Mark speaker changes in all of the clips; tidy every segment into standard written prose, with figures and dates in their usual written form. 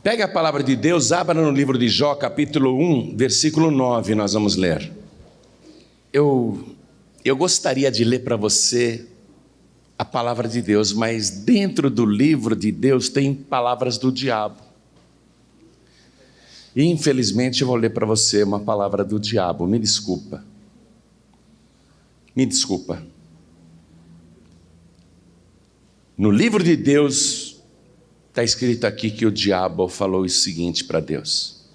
Speaker 1: Pegue a palavra de Deus, abra no livro de Jó, capítulo 1, versículo 9, nós vamos ler. Eu gostaria de ler para você a palavra de Deus, mas dentro do livro de Deus tem palavras do diabo. E infelizmente eu vou ler para você uma palavra do diabo, me desculpa. Me desculpa. No livro de Deus está escrito aqui que o diabo falou o seguinte para Deus.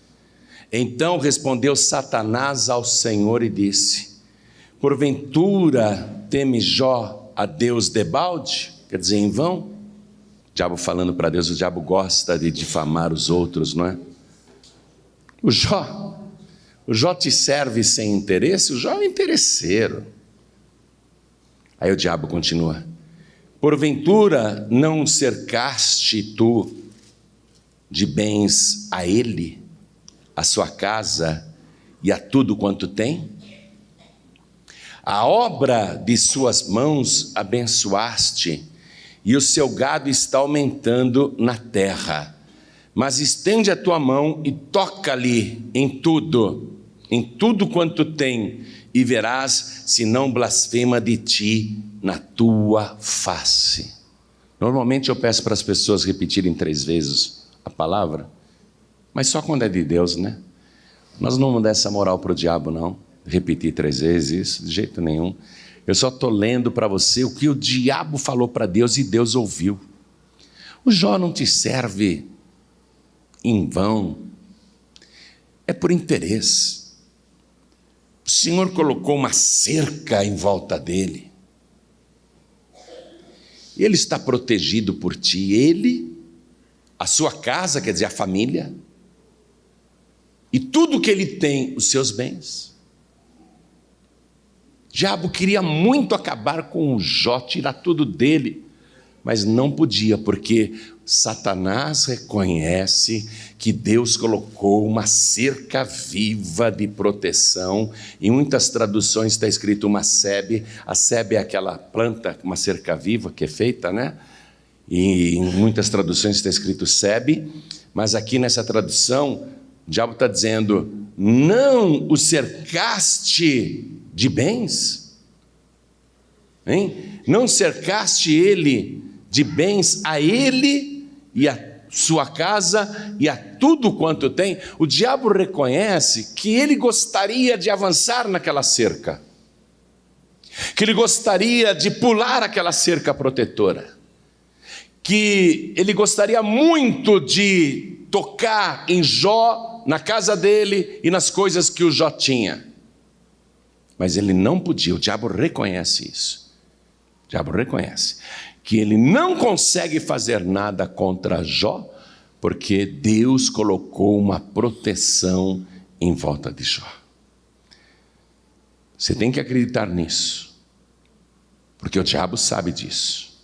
Speaker 1: Então respondeu Satanás ao Senhor e disse: porventura teme Jó a Deus debalde? Quer dizer, em vão? O diabo falando para Deus, o diabo gosta de difamar os outros, não é? O Jó te serve sem interesse? O Jó é um interesseiro. Aí o diabo continua: porventura não cercaste tu de bens a ele, a sua casa e a tudo quanto tem? A obra de suas mãos abençoaste, e o seu gado está aumentando na terra. Mas estende a tua mão e toca-lhe em tudo quanto tem, e verás se não blasfema de ti na tua face. Normalmente eu peço para as pessoas repetirem 3 vezes a palavra, mas só quando é de Deus, né? Nós não vamos dar essa moral para o diabo, não. Repetir 3 vezes isso, de jeito nenhum. Eu só estou lendo para você o que o diabo falou para Deus e Deus ouviu. O Jó não te serve em vão, é por interesse. O Senhor colocou uma cerca em volta dele. Ele está protegido por ti, ele, a sua casa, quer dizer, a família, e tudo que ele tem, os seus bens. O diabo queria muito acabar com o Jó, tirar tudo dele, mas não podia, porque Satanás reconhece que Deus colocou uma cerca viva de proteção. Em muitas traduções está escrito uma sebe. A sebe é aquela planta, uma cerca viva que é feita, né? E em muitas traduções está escrito sebe, mas aqui nessa tradução, o diabo está dizendo: não o cercaste de bens? Hein? Não cercaste ele de bens a ele e a sua casa e a tudo quanto tem? O diabo reconhece que ele gostaria de avançar naquela cerca, que ele gostaria de pular aquela cerca protetora, que ele gostaria muito de tocar em Jó, na casa dele e nas coisas que o Jó tinha, mas ele não podia. O diabo reconhece isso. O diabo reconhece que ele não consegue fazer nada contra Jó, porque Deus colocou uma proteção em volta de Jó. Você tem que acreditar nisso, porque o diabo sabe disso.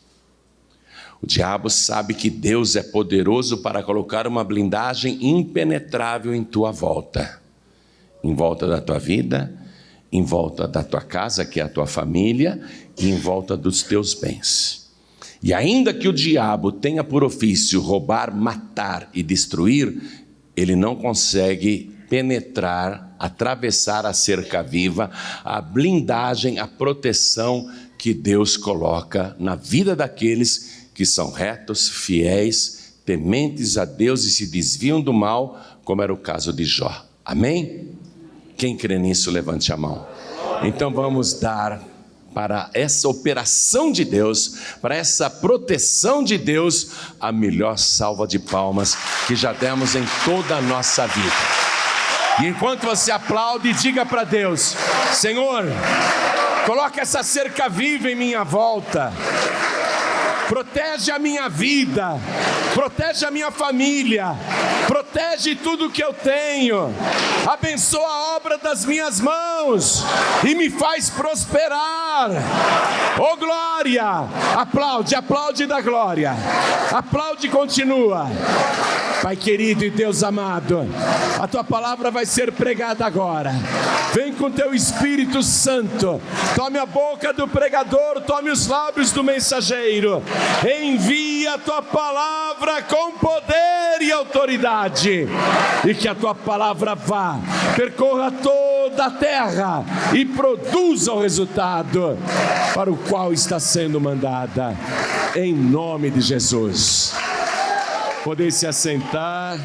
Speaker 1: O diabo sabe que Deus é poderoso para colocar uma blindagem impenetrável em tua volta, em volta da tua vida, em volta da tua casa, que é a tua família, e em volta dos teus bens. E ainda que o diabo tenha por ofício roubar, matar e destruir, ele não consegue penetrar, atravessar a cerca viva, a blindagem, a proteção que Deus coloca na vida daqueles que são retos, fiéis, tementes a Deus e se desviam do mal, como era o caso de Jó. Amém? Quem crê nisso, levante a mão. Então vamos dar para essa operação de Deus, para essa proteção de Deus, a melhor salva de palmas que já demos em toda a nossa vida. E enquanto você aplaude, diga para Deus: Senhor, coloca essa cerca viva em minha volta, protege a minha vida, protege a minha família, protege tudo que eu tenho, abençoa a obra das minhas mãos e me faz prosperar. Oh glória! Aplaude, aplaude da glória, aplaude e continua. Pai querido e Deus amado, a tua palavra vai ser pregada agora. Vem com teu Espírito Santo, tome a boca do pregador, tome os lábios do mensageiro, envia a tua palavra com poder e autoridade, e que a tua palavra vá, percorra toda a terra e produza o resultado para o qual está sendo mandada, em nome de Jesus. Podem se assentar.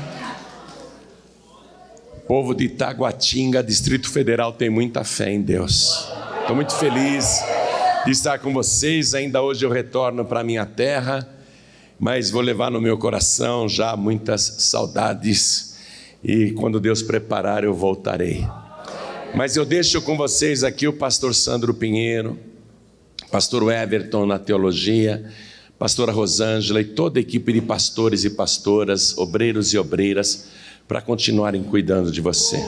Speaker 1: O povo de Itaguatinga, Distrito Federal, tem muita fé em Deus. Estou muito feliz de estar com vocês. Ainda hoje eu retorno para a minha terra, mas vou levar no meu coração já muitas saudades, e quando Deus preparar eu voltarei. Mas eu deixo com vocês aqui o pastor Sandro Pinheiro, pastor Everton na teologia, pastora Rosângela e toda a equipe de pastores e pastoras, obreiros e obreiras, para continuarem cuidando de você.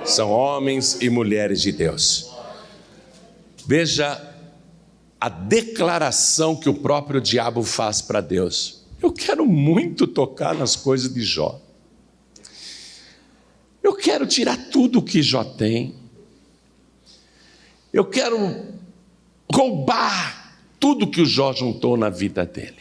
Speaker 1: São homens e mulheres de Deus. Veja a declaração que o próprio diabo faz para Deus. Eu quero muito tocar nas coisas de Jó. Eu quero tirar tudo o que Jó tem. Eu quero roubar tudo que o Jó juntou na vida dele.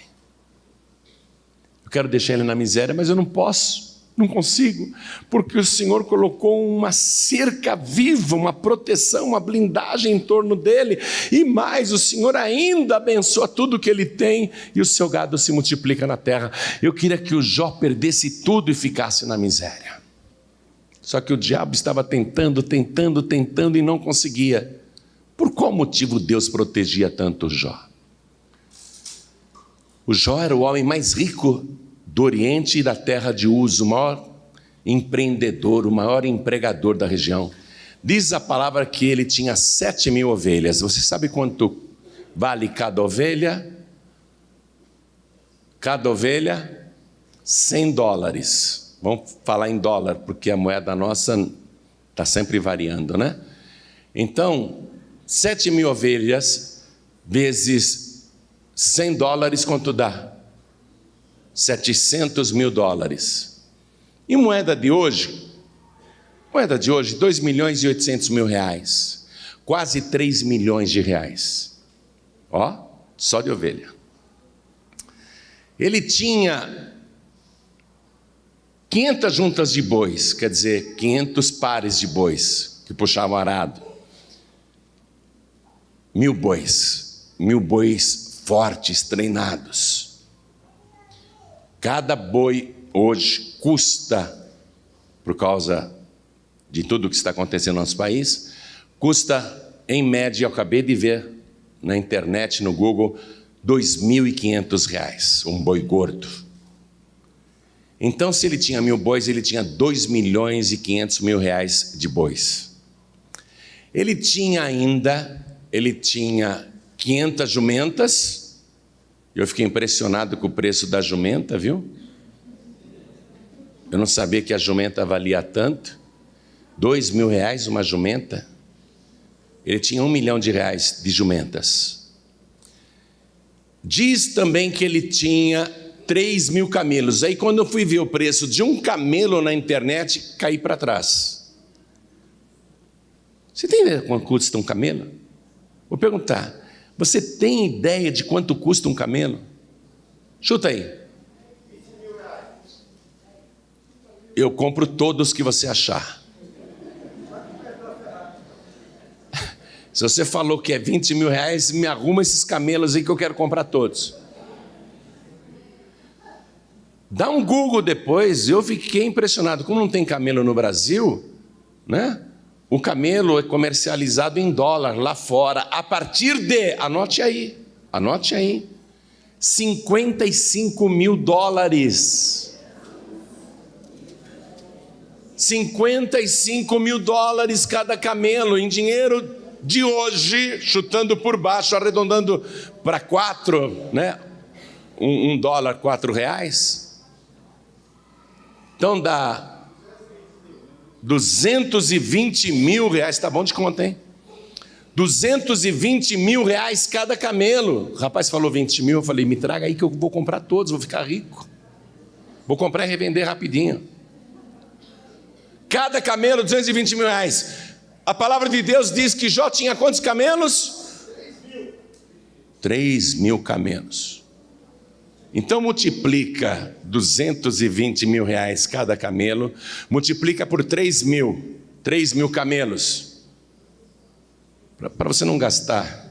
Speaker 1: Eu quero deixar ele na miséria, mas eu não posso, não consigo, porque o Senhor colocou uma cerca viva, uma proteção, uma blindagem em torno dele, e mais, o Senhor ainda abençoa tudo que ele tem, e o seu gado se multiplica na terra. Eu queria que o Jó perdesse tudo e ficasse na miséria. Só que o diabo estava tentando e não conseguia. Por qual motivo Deus protegia tanto o Jó? O Jó era o homem mais rico do Oriente e da terra de Uz, o maior empreendedor, o maior empregador da região. Diz a palavra que ele tinha 7.000 ovelhas. Você sabe quanto vale cada ovelha? Cada ovelha, $100. Vamos falar em dólar, porque a moeda nossa está sempre variando, né? Então, 7.000 ovelhas vezes $100, quanto dá? $700 mil. E moeda de hoje, 2.800.000 reais, quase 3 milhões de reais. Ó, só de ovelha. Ele tinha 500 juntas de bois, quer dizer, 500 pares de bois que puxavam arado. 1.000 bois fortes, treinados. Cada boi hoje custa, por causa de tudo que está acontecendo no nosso país, custa, em média, eu acabei de ver na internet, no Google, R$2.500, um boi gordo. Então, se ele tinha 1.000 bois, ele tinha R$2.500.000 de bois. Ele tinha 500 jumentas. Eu fiquei impressionado com o preço da jumenta, viu? Eu não sabia que a jumenta valia tanto. R$2.000 uma jumenta. Ele tinha R$1 milhão de jumentas. Diz também que ele tinha 3.000 camelos. Aí quando eu fui ver o preço de um camelo na internet, caí para trás. Você tem ideia de quanto custa um camelo? Vou perguntar, você tem ideia de quanto custa um camelo? Chuta aí. Eu compro todos que você achar. Se você falou que é R$20.000, me arruma esses camelos aí que eu quero comprar todos. Dá um Google depois, eu fiquei impressionado. Como não tem camelo no Brasil, né? O camelo é comercializado em dólar lá fora, a partir de, anote aí, $55 mil. $55 mil cada camelo, em dinheiro de hoje, chutando por baixo, arredondando para 4, né? $1, R$4. Então dá R$220 mil, tá bom de conta, hein? R$220 mil cada camelo. O rapaz falou 20 mil, eu falei, me traga aí que eu vou comprar todos, vou ficar rico. Vou comprar e revender rapidinho. Cada camelo, 220 mil reais. A palavra de Deus diz que Jó tinha quantos camelos? 3 mil camelos. Então multiplica 220 mil reais cada camelo, multiplica por 3 mil camelos, para você não gastar.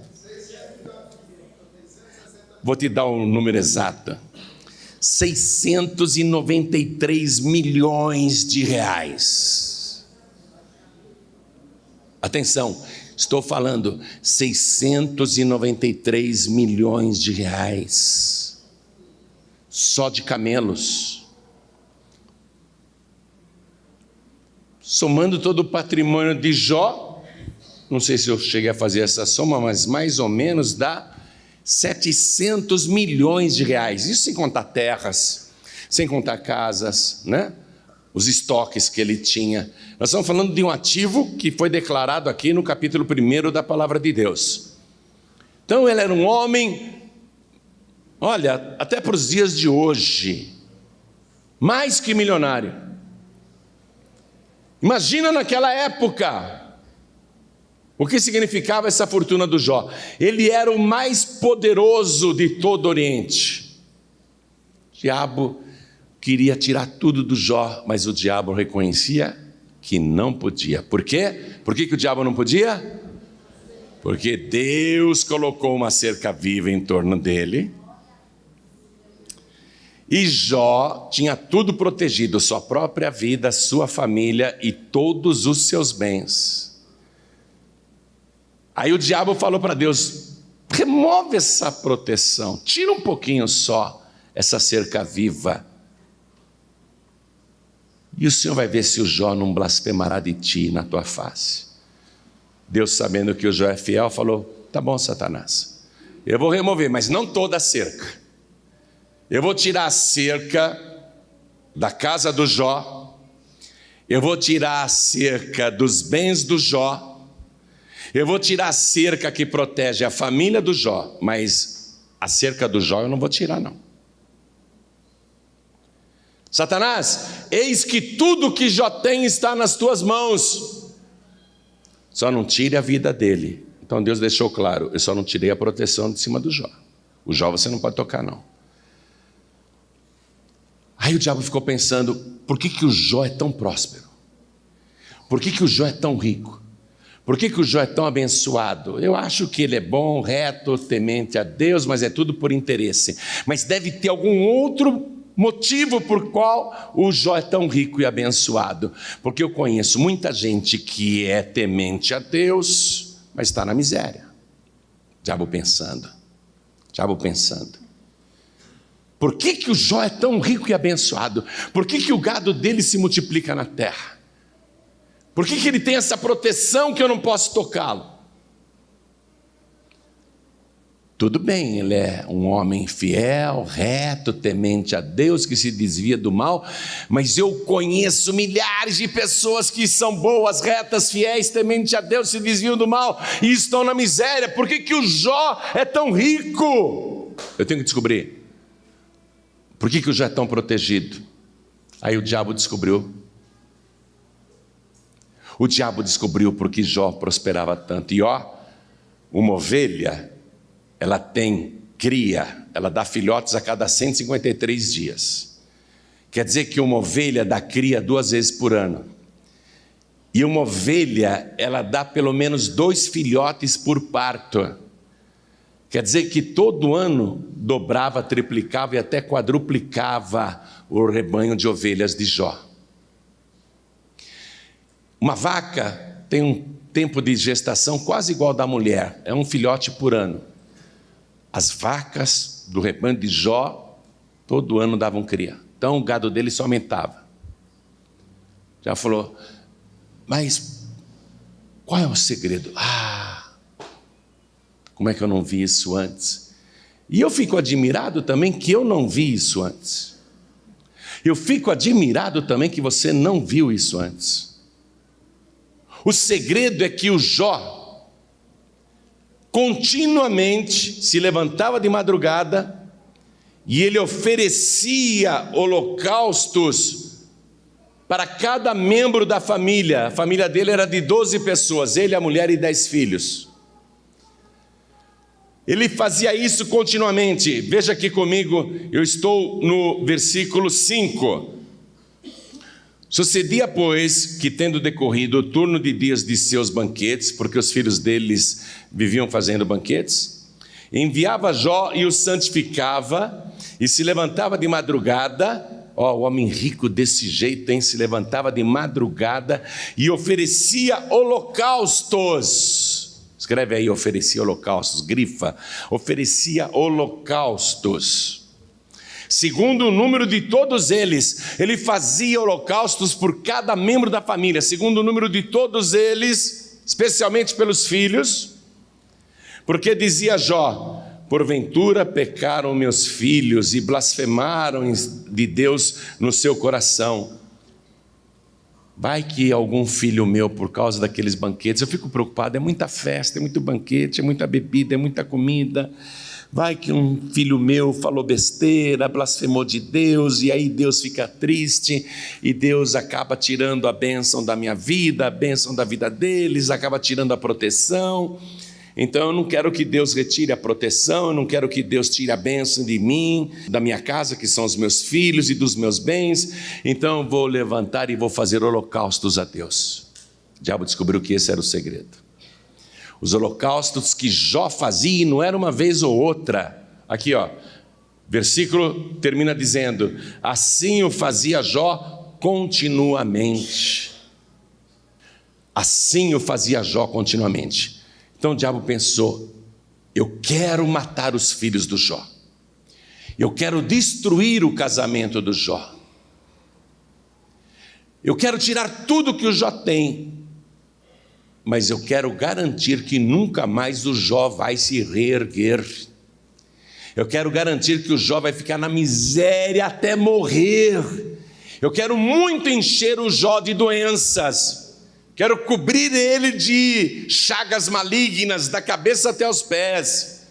Speaker 1: Vou te dar um número exato: 693 milhões de reais. Atenção, estou falando 693 milhões de reais. Só de camelos. Somando todo o patrimônio de Jó, não sei se eu cheguei a fazer essa soma, mas mais ou menos dá 700 milhões de reais. Isso sem contar terras, sem contar casas, né? Os estoques que ele tinha. Nós estamos falando de um ativo que foi declarado aqui no capítulo 1 da palavra de Deus. Então ele era um homem, olha, até para os dias de hoje, mais que milionário. Imagina naquela época o que significava essa fortuna do Jó. Ele era o mais poderoso de todo o Oriente. O diabo queria tirar tudo do Jó, mas o diabo reconhecia que não podia. Por quê? Por que o diabo não podia? Porque Deus colocou uma cerca viva em torno dele. E Jó tinha tudo protegido, sua própria vida, sua família e todos os seus bens. Aí o diabo falou para Deus: remove essa proteção, tira um pouquinho só essa cerca viva. E o Senhor vai ver se o Jó não blasfemará de ti na tua face. Deus, sabendo que o Jó é fiel, falou: tá bom, Satanás, eu vou remover, mas não toda a cerca. Eu vou tirar a cerca da casa do Jó, eu vou tirar a cerca dos bens do Jó, eu vou tirar a cerca que protege a família do Jó, mas a cerca do Jó eu não vou tirar, não. Satanás, eis que tudo que Jó tem está nas tuas mãos, só não tire a vida dele. Então Deus deixou claro: eu só não tirei a proteção de cima do Jó. O Jó você não pode tocar, não. Aí o diabo ficou pensando: por que o Jó é tão próspero? Por que o Jó é tão rico? Por que o Jó é tão abençoado? Eu acho que ele é bom, reto, temente a Deus, mas é tudo por interesse. Mas deve ter algum outro motivo por qual o Jó é tão rico e abençoado. Porque eu conheço muita gente que é temente a Deus, mas está na miséria. Diabo pensando. Por que o Jó é tão rico e abençoado? Por que o gado dele se multiplica na terra? Por que ele tem essa proteção que eu não posso tocá-lo? Tudo bem, ele é um homem fiel, reto, temente a Deus, que se desvia do mal, mas eu conheço milhares de pessoas que são boas, retas, fiéis, temente a Deus, se desviam do mal e estão na miséria. Por que o Jó é tão rico? Eu tenho que descobrir. Por que o Jó é tão protegido? Aí o diabo descobriu. O diabo descobriu porque Jó prosperava tanto. E uma ovelha, ela tem cria, ela dá filhotes a cada 153 dias. Quer dizer que uma ovelha dá cria 2 vezes por ano. E uma ovelha, ela dá pelo menos 2 filhotes por parto. Quer dizer que todo ano dobrava, triplicava e até quadruplicava o rebanho de ovelhas de Jó. Uma vaca tem um tempo de gestação quase igual ao da mulher, é um filhote por ano. As vacas do rebanho de Jó, todo ano davam cria. Então o gado dele só aumentava. Já falou: mas qual é o segredo? Como é que eu não vi isso antes? E eu fico admirado também que eu não vi isso antes. Eu fico admirado também que você não viu isso antes. O segredo é que o Jó continuamente se levantava de madrugada e ele oferecia holocaustos para cada membro da família. A família dele era de 12 pessoas, ele, a mulher e 10 filhos. Ele fazia isso continuamente. Veja aqui comigo, eu estou no versículo 5. Sucedia, pois, que tendo decorrido o turno de dias de seus banquetes, porque os filhos deles viviam fazendo banquetes, enviava Jó e o santificava, e se levantava de madrugada. O homem rico desse jeito, hein? Se levantava de madrugada e oferecia holocaustos. Escreve aí, oferecia holocaustos, grifa, oferecia holocaustos. Segundo o número de todos eles, ele fazia holocaustos por cada membro da família, segundo o número de todos eles, especialmente pelos filhos, porque dizia Jó: porventura pecaram meus filhos e blasfemaram de Deus no seu coração. Vai que algum filho meu, por causa daqueles banquetes, eu fico preocupado, é muita festa, é muito banquete, é muita bebida, é muita comida. Vai que um filho meu falou besteira, blasfemou de Deus, e aí Deus fica triste, e Deus acaba tirando a bênção da minha vida, a bênção da vida deles, acaba tirando a proteção. Então eu não quero que Deus retire a proteção, eu não quero que Deus tire a bênção de mim, da minha casa, que são os meus filhos, e dos meus bens. Então eu vou levantar e vou fazer holocaustos a Deus. O diabo descobriu que esse era o segredo. Os holocaustos que Jó fazia, e não era uma vez ou outra. Aqui, versículo termina dizendo: assim o fazia Jó continuamente. Assim o fazia Jó continuamente. Então o diabo pensou: eu quero matar os filhos do Jó, eu quero destruir o casamento do Jó, eu quero tirar tudo que o Jó tem, mas eu quero garantir que nunca mais o Jó vai se reerguer. Eu quero garantir que o Jó vai ficar na miséria até morrer. Eu quero muito encher o Jó de doenças. Quero cobrir ele de chagas malignas, da cabeça até os pés.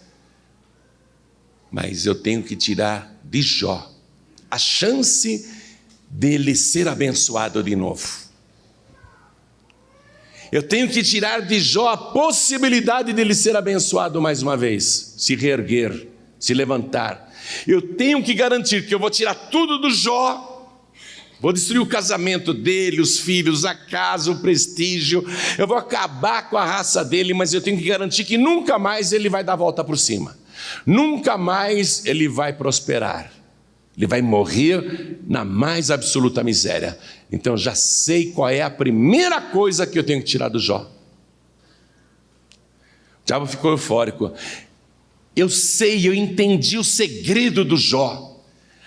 Speaker 1: Mas eu tenho que tirar de Jó a chance dele ser abençoado de novo. Eu tenho que tirar de Jó a possibilidade dele ser abençoado mais uma vez, se reerguer, se levantar. Eu tenho que garantir que eu vou tirar tudo do Jó, vou destruir o casamento dele, os filhos, a casa, o prestígio, eu vou acabar com a raça dele, mas eu tenho que garantir que nunca mais ele vai dar a volta por cima, nunca mais ele vai prosperar. Ele vai morrer na mais absoluta miséria. Então já sei qual é a primeira coisa que eu tenho que tirar do Jó. O diabo ficou eufórico. Eu sei, eu entendi o segredo do Jó.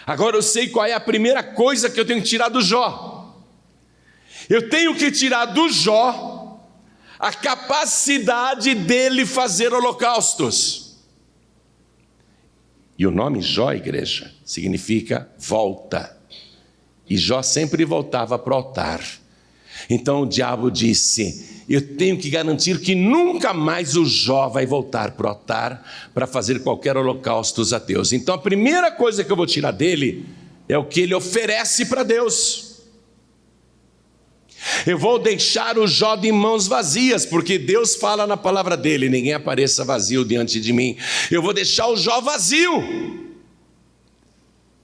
Speaker 1: Agora eu sei qual é a primeira coisa que eu tenho que tirar do Jó. Eu tenho que tirar do Jó a capacidade dele fazer holocaustos. E o nome Jó, igreja, significa volta. E Jó sempre voltava para o altar. Então o diabo disse: eu tenho que garantir que nunca mais o Jó vai voltar para o altar para fazer qualquer holocausto a Deus. Então a primeira coisa que eu vou tirar dele é o que ele oferece para Deus. Eu vou deixar o Jó de mãos vazias, porque Deus fala na palavra dele: ninguém apareça vazio diante de mim. Eu vou deixar o Jó vazio.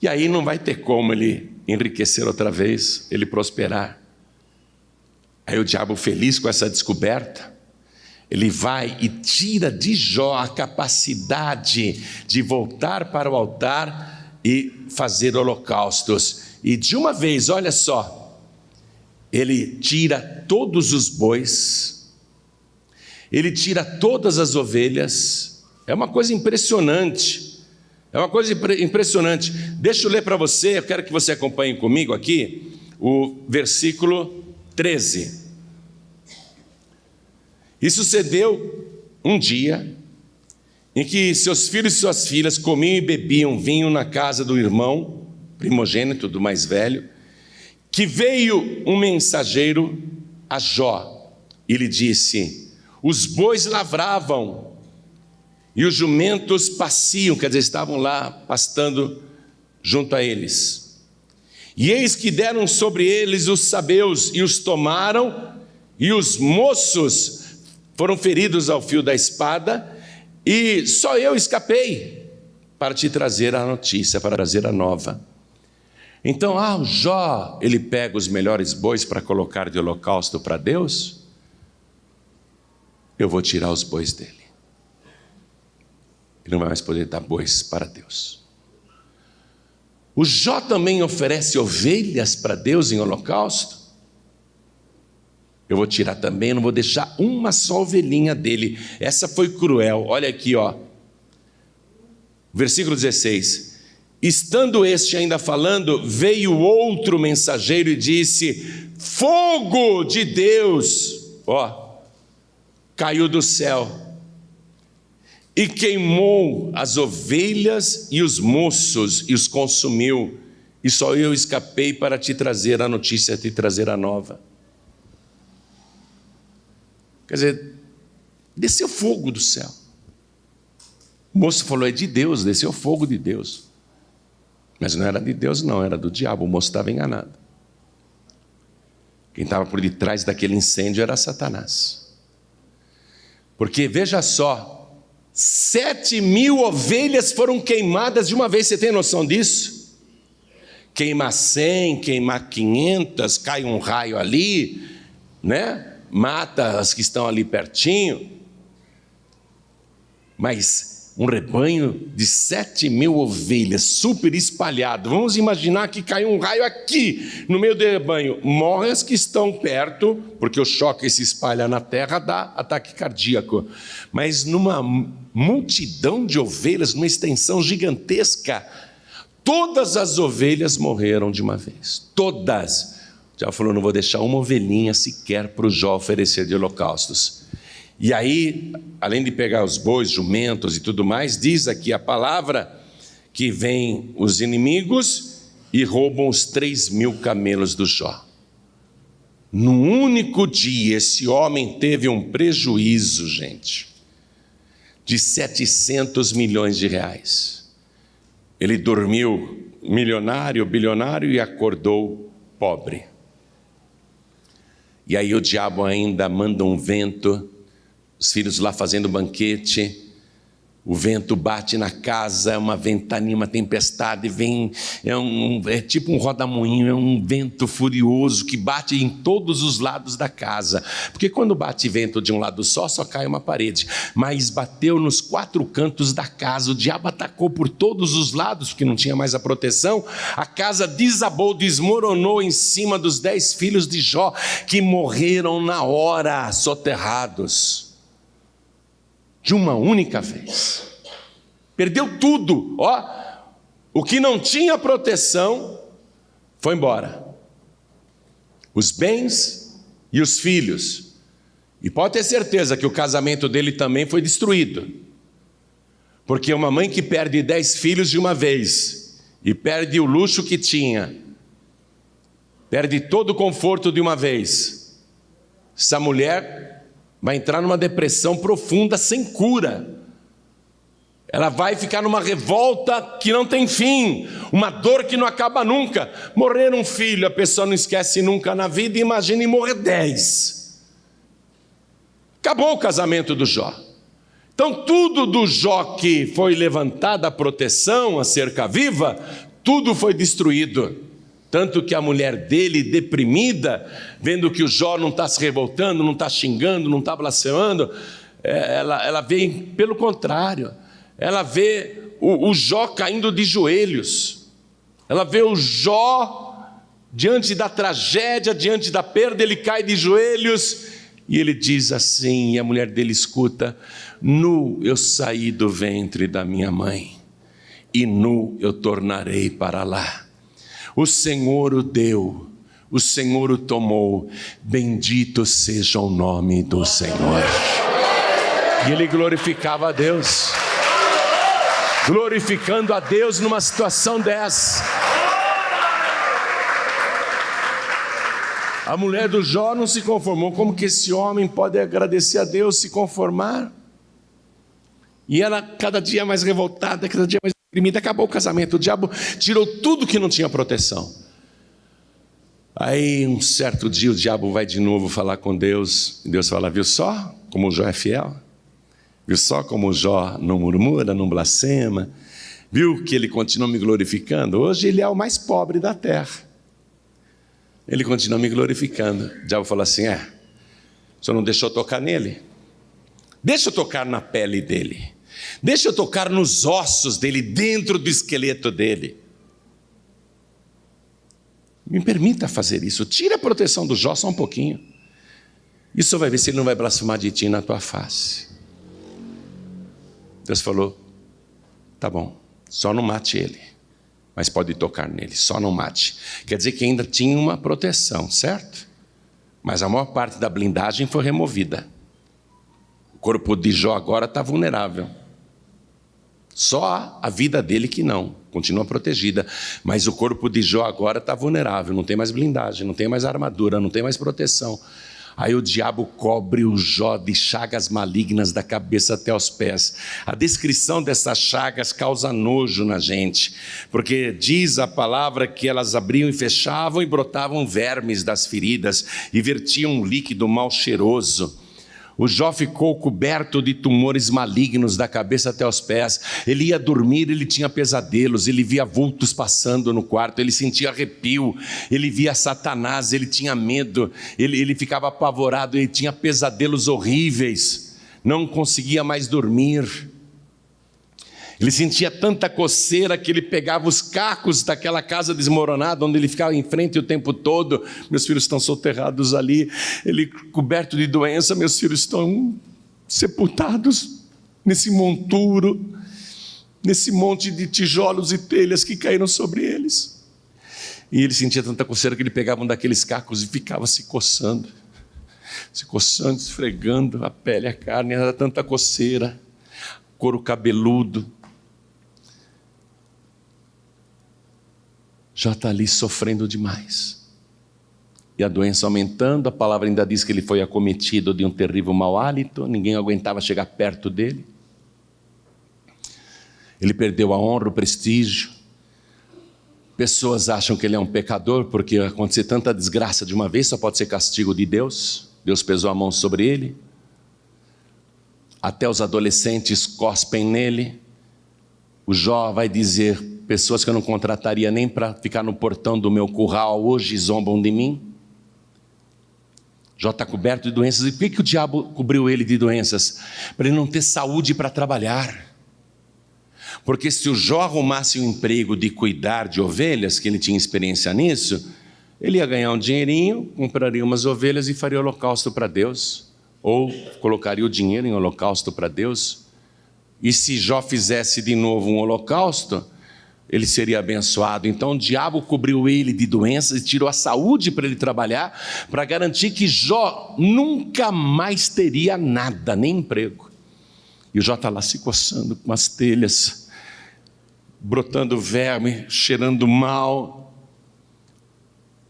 Speaker 1: E aí não vai ter como ele enriquecer outra vez, ele prosperar. Aí o diabo, feliz com essa descoberta, ele vai e tira de Jó a capacidade de voltar para o altar e fazer holocaustos. E de uma vez, olha só, ele tira todos os bois, ele tira todas as ovelhas. É uma coisa impressionante, é uma coisa impressionante. Deixa eu ler para você, eu quero que você acompanhe comigo aqui, o versículo 13. E sucedeu um dia em que seus filhos e suas filhas comiam e bebiam vinho na casa do irmão primogênito, do mais velho, que veio um mensageiro a Jó e lhe disse: os bois lavravam e os jumentos paciam, quer dizer, estavam lá pastando junto a eles. E eis que deram sobre eles os sabeus e os tomaram, e os moços foram feridos ao fio da espada, e só eu escapei para te trazer a notícia, para trazer a nova. Então, o Jó, ele pega os melhores bois para colocar de holocausto para Deus. Eu vou tirar os bois dele. Ele não vai mais poder dar bois para Deus. O Jó também oferece ovelhas para Deus em holocausto. Eu vou tirar também, não vou deixar uma só ovelhinha dele. Essa foi cruel. Olha aqui, versículo 16. Estando este ainda falando, veio outro mensageiro e disse: fogo de Deus, caiu do céu e queimou as ovelhas e os moços e os consumiu, e só eu escapei para te trazer a notícia, te trazer a nova. Quer dizer, desceu fogo do céu. O moço falou: é de Deus, desceu fogo de Deus. Mas não era de Deus não, era do diabo, o moço estava enganado. Quem estava por detrás daquele incêndio era Satanás. Porque veja só, 7.000 ovelhas foram queimadas de uma vez, você tem noção disso? Queimar 100, queimar 500, cai um raio ali, né? Mata as que estão ali pertinho. Mas um rebanho de 7.000 ovelhas, super espalhado. Vamos imaginar que caiu um raio aqui, no meio do rebanho. Morrem as que estão perto, porque o choque se espalha na terra, dá ataque cardíaco. Mas numa multidão de ovelhas, numa extensão gigantesca, todas as ovelhas morreram de uma vez. Todas. Já falou: não vou deixar uma ovelhinha sequer para o Jó oferecer de holocaustos. E aí, além de pegar os bois, jumentos e tudo mais, diz aqui a palavra que vem os inimigos e roubam os 3.000 camelos do Jó. Num único dia, esse homem teve um prejuízo, gente, de 700 milhões de reais. Ele dormiu milionário, bilionário e acordou pobre. E aí o diabo ainda manda um vento, os filhos lá fazendo banquete, o vento bate na casa, é uma ventania, uma tempestade, vem, é tipo um rodamoinho, é um vento furioso que bate em todos os lados da casa, porque quando bate vento de um lado só cai uma parede, mas bateu nos 4 cantos da casa, o diabo atacou por todos os lados, porque não tinha mais a proteção, a casa desabou, desmoronou em cima dos 10 filhos de Jó, que morreram na hora, soterrados. De uma única vez. Perdeu tudo. O que não tinha proteção foi embora. Os bens e os filhos. E pode ter certeza que o casamento dele também foi destruído. Porque uma mãe que perde 10 filhos de uma vez e perde o luxo que tinha, perde todo o conforto de uma vez, essa mulher vai entrar numa depressão profunda, sem cura. Ela vai ficar numa revolta que não tem fim, uma dor que não acaba nunca. Morrer um filho, a pessoa não esquece nunca na vida, imagine morrer 10. Acabou o casamento do Jó. Então tudo do Jó que foi levantada a proteção, a cerca viva, tudo foi destruído. Tanto que a mulher dele, deprimida, vendo que o Jó não está se revoltando, não está xingando, não está blasfemando, ela vê pelo contrário, ela vê o Jó caindo de joelhos, ela vê o Jó diante da tragédia, diante da perda, ele cai de joelhos, e ele diz assim, e a mulher dele escuta: nu eu saí do ventre da minha mãe, e nu eu tornarei para lá. O Senhor o deu, o Senhor o tomou, bendito seja o nome do Senhor. E ele glorificava a Deus, glorificando a Deus numa situação dessa. A mulher do Jó não se conformou. Como que esse homem pode agradecer a Deus, se conformar? E ela cada dia mais revoltada, cada dia mais Acabou o casamento. O diabo tirou tudo que não tinha proteção. Aí um certo dia o diabo vai de novo falar com Deus. E Deus fala: viu só como o Jó é fiel? Viu só como o Jó não murmura, não blasfema? Viu que ele continua me glorificando? Hoje ele é o mais pobre da terra. Ele continua me glorificando. O diabo falou assim: o senhor não deixou tocar nele? Deixa eu tocar na pele dele. Deixa eu tocar nos ossos dele, dentro do esqueleto dele. Me permita fazer isso. Tira a proteção do Jó só um pouquinho. E o senhor vai ver se ele não vai blasfemar de ti na tua face. Deus falou: tá bom, só não mate ele, mas pode tocar nele, só não mate. Quer dizer que ainda tinha uma proteção, certo? Mas a maior parte da blindagem foi removida. O corpo de Jó agora está vulnerável. Só a vida dele que não, continua protegida. Mas o corpo de Jó agora está vulnerável, não tem mais blindagem, não tem mais armadura, não tem mais proteção. Aí o diabo cobre o Jó de chagas malignas da cabeça até os pés. A descrição dessas chagas causa nojo na gente, porque diz a palavra que elas abriam e fechavam e brotavam vermes das feridas e vertiam um líquido mal cheiroso. O Jó ficou coberto de tumores malignos da cabeça até os pés. Ele ia dormir, ele tinha pesadelos, ele via vultos passando no quarto, ele sentia arrepio, ele via Satanás, ele tinha medo, ele ficava apavorado, ele tinha pesadelos horríveis, não conseguia mais dormir. Ele sentia tanta coceira que ele pegava os cacos daquela casa desmoronada, onde ele ficava em frente o tempo todo. Meus filhos estão soterrados ali. Ele, coberto de doença, meus filhos estão sepultados nesse monturo, nesse monte de tijolos e telhas que caíram sobre eles. E ele sentia tanta coceira que ele pegava um daqueles cacos e ficava se coçando, esfregando a pele, a carne. Era tanta coceira, couro cabeludo. Já está ali sofrendo demais. E a doença aumentando, a palavra ainda diz que ele foi acometido de um terrível mau hálito, ninguém aguentava chegar perto dele. Ele perdeu a honra, o prestígio. Pessoas acham que ele é um pecador, porque acontecer tanta desgraça de uma vez só pode ser castigo de Deus. Deus pesou a mão sobre ele. Até os adolescentes cospem nele. O Jó vai dizer: pessoas que eu não contrataria nem para ficar no portão do meu curral, hoje zombam de mim. Jó está coberto de doenças. E por que o diabo cobriu ele de doenças? Para ele não ter saúde para trabalhar. Porque se o Jó arrumasse um emprego de cuidar de ovelhas, que ele tinha experiência nisso, ele ia ganhar um dinheirinho, compraria umas ovelhas e faria holocausto para Deus. Ou colocaria o dinheiro em holocausto para Deus. E se Jó fizesse de novo um holocausto, ele seria abençoado. Então o diabo cobriu ele de doenças e tirou a saúde para ele trabalhar, para garantir que Jó nunca mais teria nada, nem emprego. E o Jó está lá se coçando com as telhas, brotando verme, cheirando mal.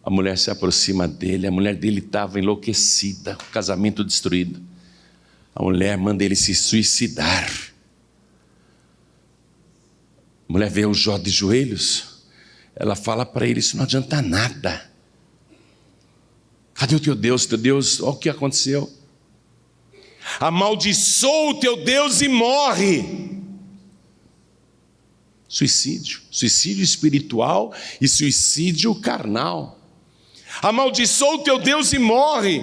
Speaker 1: A mulher se aproxima dele, a mulher dele estava enlouquecida, o casamento destruído. A mulher manda ele se suicidar. A mulher vê o Jó de joelhos, ela fala para ele: isso não adianta nada. Cadê o teu Deus? Teu Deus, olha o que aconteceu. Amaldiçoa o teu Deus e morre. Suicídio espiritual e suicídio carnal. Amaldiçoa o teu Deus e morre.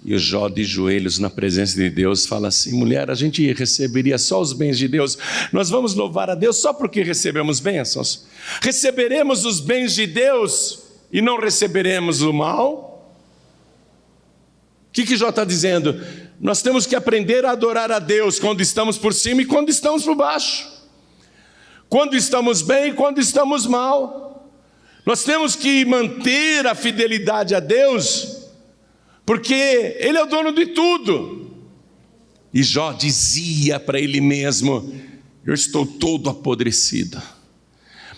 Speaker 1: E o Jó de joelhos na presença de Deus fala assim: mulher, a gente receberia só os bens de Deus, nós vamos louvar a Deus só porque recebemos bênçãos? Receberemos os bens de Deus e não receberemos o mal? O que Jó está dizendo? Nós temos que aprender a adorar a Deus quando estamos por cima e quando estamos por baixo, quando estamos bem e quando estamos mal. Nós temos que manter a fidelidade a Deus, porque Ele é o dono de tudo. E Jó dizia para ele mesmo: eu estou todo apodrecido,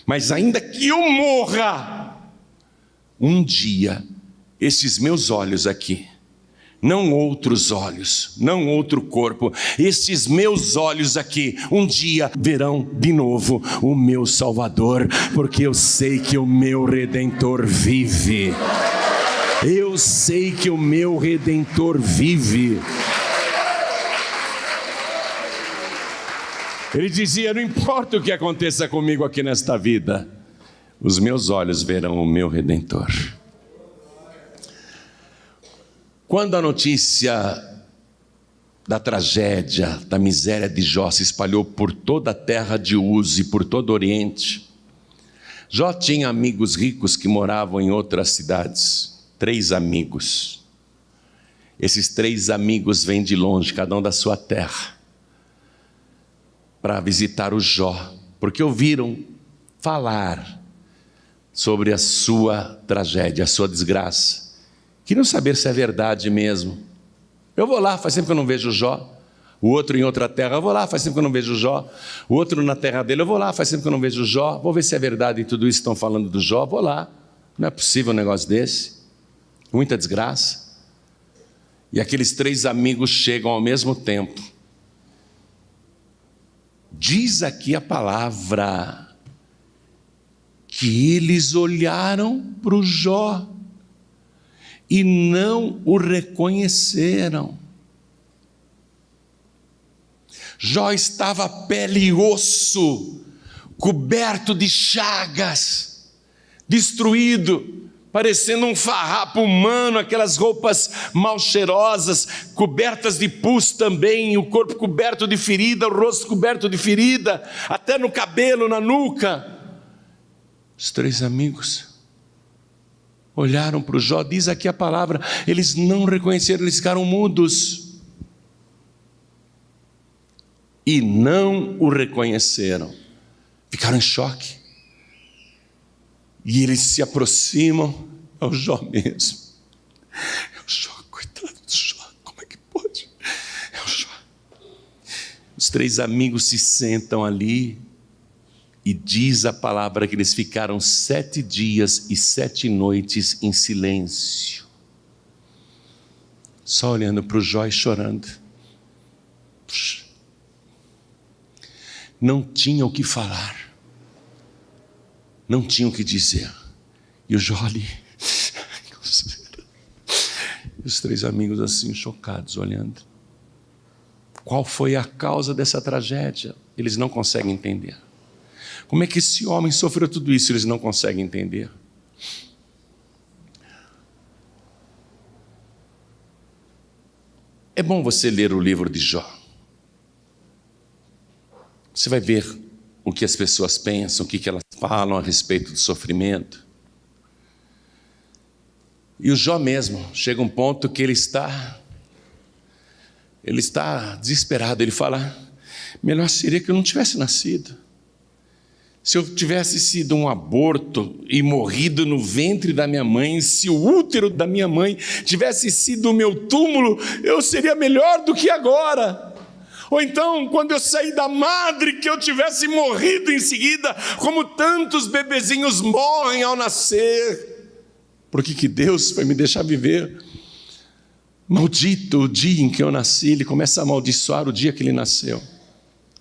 Speaker 1: mas ainda que eu morra, um dia esses meus olhos aqui não outros olhos, não outro corpo. Estes meus olhos aqui, um dia verão de novo o meu Salvador, porque eu sei que o meu Redentor vive. Eu sei que o meu Redentor vive. Ele dizia: não importa o que aconteça comigo aqui nesta vida, os meus olhos verão o meu Redentor. Quando a notícia da tragédia, da miséria de Jó se espalhou por toda a terra de Uz e por todo o Oriente, Jó tinha amigos ricos que moravam em outras cidades, 3 amigos. Esses 3 amigos vêm de longe, cada um da sua terra, para visitar o Jó, porque ouviram falar sobre a sua tragédia, a sua desgraça. Queriam saber se é verdade mesmo. Eu vou lá, faz tempo que eu não vejo o Jó. O outro em outra terra, eu vou lá, faz tempo que eu não vejo o Jó. O outro na terra dele, eu vou lá, faz tempo que eu não vejo o Jó. Vou ver se é verdade tudo isso que estão falando do Jó, vou lá. Não é possível um negócio desse. Muita desgraça. E aqueles 3 amigos chegam ao mesmo tempo. Diz aqui a palavra que eles olharam para o Jó e não o reconheceram. Jó estava pele e osso, coberto de chagas, destruído, parecendo um farrapo humano, aquelas roupas mal cheirosas, cobertas de pus também, o corpo coberto de ferida, o rosto coberto de ferida, até no cabelo, na nuca. Os 3 amigos olharam para o Jó, diz aqui a palavra, eles não reconheceram, eles ficaram mudos. E não o reconheceram, ficaram em choque. E eles se aproximam, é o Jó mesmo. É o Jó, coitado do Jó, como é que pode? É o Jó. Os 3 amigos se sentam ali e diz a palavra que eles ficaram 7 dias e 7 noites em silêncio. Só olhando para o Jó e chorando. Puxa. Não tinham o que falar. Não tinham o que dizer. E o Jó ali. E os 3 amigos assim, chocados, olhando. Qual foi a causa dessa tragédia? Eles não conseguem entender. Como é que esse homem sofreu tudo isso? Eles não conseguem entender. É bom você ler o livro de Jó. Você vai ver o que as pessoas pensam, o que elas falam a respeito do sofrimento. E o Jó mesmo, chega um ponto que ele está desesperado. Ele fala, melhor seria que eu não tivesse nascido. Se eu tivesse sido um aborto e morrido no ventre da minha mãe, se o útero da minha mãe tivesse sido o meu túmulo, eu seria melhor do que agora. Ou então, quando eu saí da madre, que eu tivesse morrido em seguida, como tantos bebezinhos morrem ao nascer. Por que Deus foi me deixar viver? Maldito o dia em que eu nasci. Ele começa a amaldiçoar o dia que ele nasceu.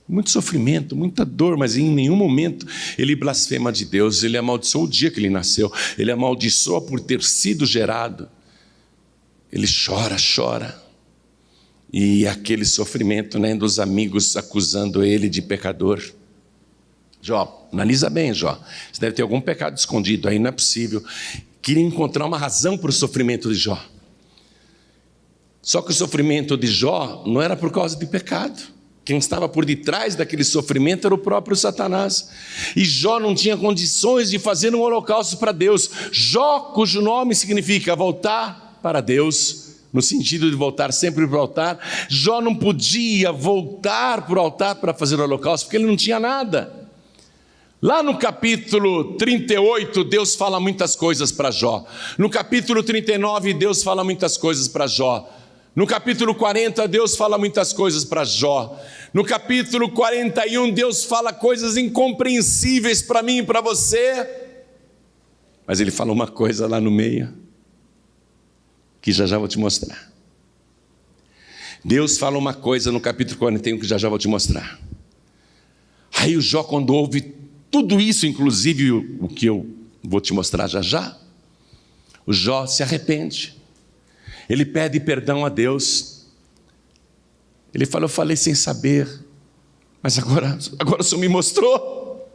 Speaker 1: Muito sofrimento, muita dor, mas em nenhum momento ele blasfema de Deus. Ele amaldiçoou o dia que ele nasceu. Ele amaldiçoa por ter sido gerado. Ele chora. E aquele sofrimento, né, dos amigos acusando ele de pecador. Jó, analisa bem, Jó. Você deve ter algum pecado escondido aí, não é possível. Queria encontrar uma razão para o sofrimento de Jó. Só que o sofrimento de Jó não era por causa de pecado. Quem estava por detrás daquele sofrimento era o próprio Satanás. E Jó não tinha condições de fazer um holocausto para Deus. Jó, cujo nome significa voltar para Deus, no sentido de voltar sempre para o altar. Jó não podia voltar para o altar para fazer o holocausto, porque ele não tinha nada. Lá no capítulo 38, Deus fala muitas coisas para Jó. No capítulo 39, Deus fala muitas coisas para Jó. No capítulo 40, Deus fala muitas coisas para Jó. No capítulo 41, Deus fala coisas incompreensíveis para mim e para você. Mas ele fala uma coisa lá no meio, que já vou te mostrar. Deus fala uma coisa no capítulo 41 que já vou te mostrar. Aí o Jó, quando ouve tudo isso, inclusive o que eu vou te mostrar já, o Jó se arrepende. Ele pede perdão a Deus. Ele fala: eu falei sem saber, mas agora o Senhor me mostrou.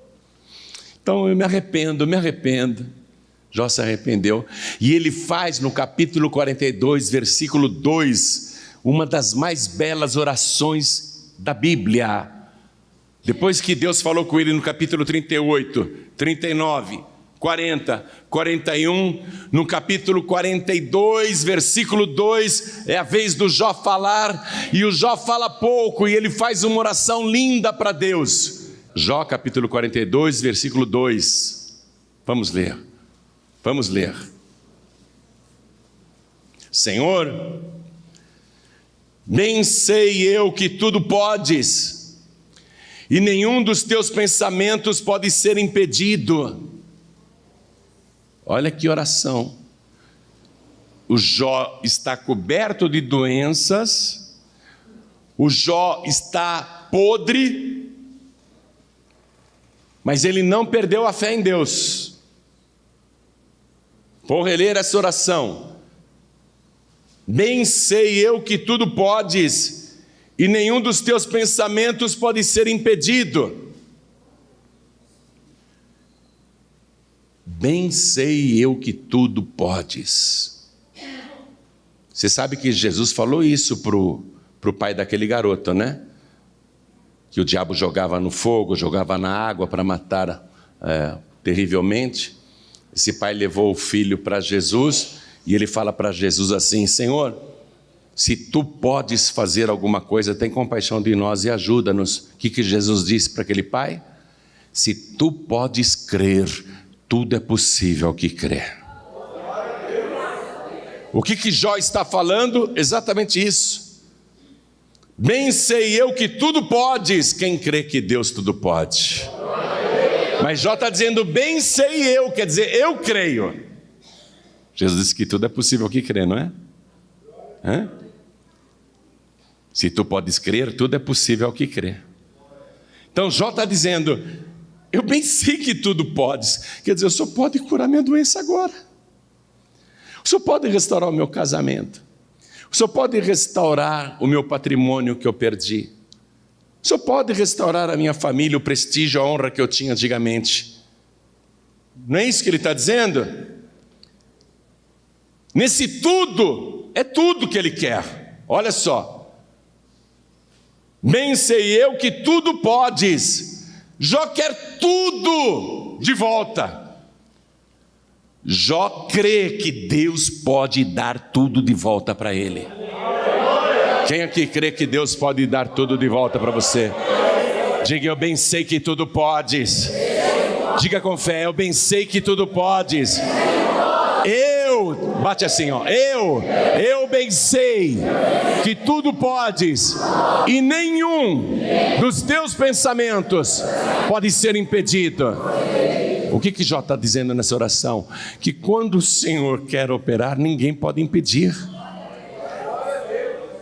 Speaker 1: Então eu me arrependo. Jó se arrependeu. E ele faz no capítulo 42, versículo 2, uma das mais belas orações da Bíblia. Depois que Deus falou com ele no capítulo 38, 39, 40, 41, no capítulo 42, versículo 2, é a vez do Jó falar, e o Jó fala pouco, e ele faz uma oração linda para Deus. Jó capítulo 42, versículo 2, vamos ler. Senhor, bem sei eu que tudo podes, e nenhum dos teus pensamentos pode ser impedido. Olha que oração. O Jó está coberto de doenças, o Jó está podre, mas ele não perdeu a fé em Deus. Vou reler essa oração. Bem sei eu que tudo podes, e nenhum dos teus pensamentos pode ser impedido. Bem sei eu que tudo podes. Você sabe que Jesus falou isso para o pai daquele garoto, né? Que o diabo jogava no fogo, jogava na água para matar terrivelmente. Esse pai levou o filho para Jesus, e ele fala para Jesus assim: Senhor, se tu podes fazer alguma coisa, tem compaixão de nós e ajuda-nos. O que Jesus disse para aquele pai? Se tu podes crer, tudo é possível ao que crê. O que Jó está falando? Exatamente isso. Bem sei eu que tudo podes, quem crê que Deus tudo pode. Mas Jó está dizendo: bem sei eu, quer dizer, eu creio. Jesus disse que tudo é possível ao que crê, não é? Se tu podes crer, tudo é possível ao que crê. Então Jó está dizendo: eu bem sei que tudo podes. Quer dizer, o Senhor pode curar minha doença agora. O Senhor pode restaurar o meu casamento. O Senhor pode restaurar o meu patrimônio que eu perdi. O Senhor pode restaurar a minha família, o prestígio, a honra que eu tinha antigamente. Não é isso que ele está dizendo? Nesse tudo, é tudo que ele quer. Olha só. Bem sei eu que tudo podes. Jó quer tudo de volta. Jó crê que Deus pode dar tudo de volta para ele. Quem aqui crê que Deus pode dar tudo de volta para você? Diga: eu bem sei que tudo podes. Diga com fé: eu bem sei que tudo podes. Bate assim, ó. Eu bem sei que tudo podes, e nenhum dos teus pensamentos pode ser impedido. O que Jó está dizendo nessa oração? Que quando o Senhor quer operar, ninguém pode impedir.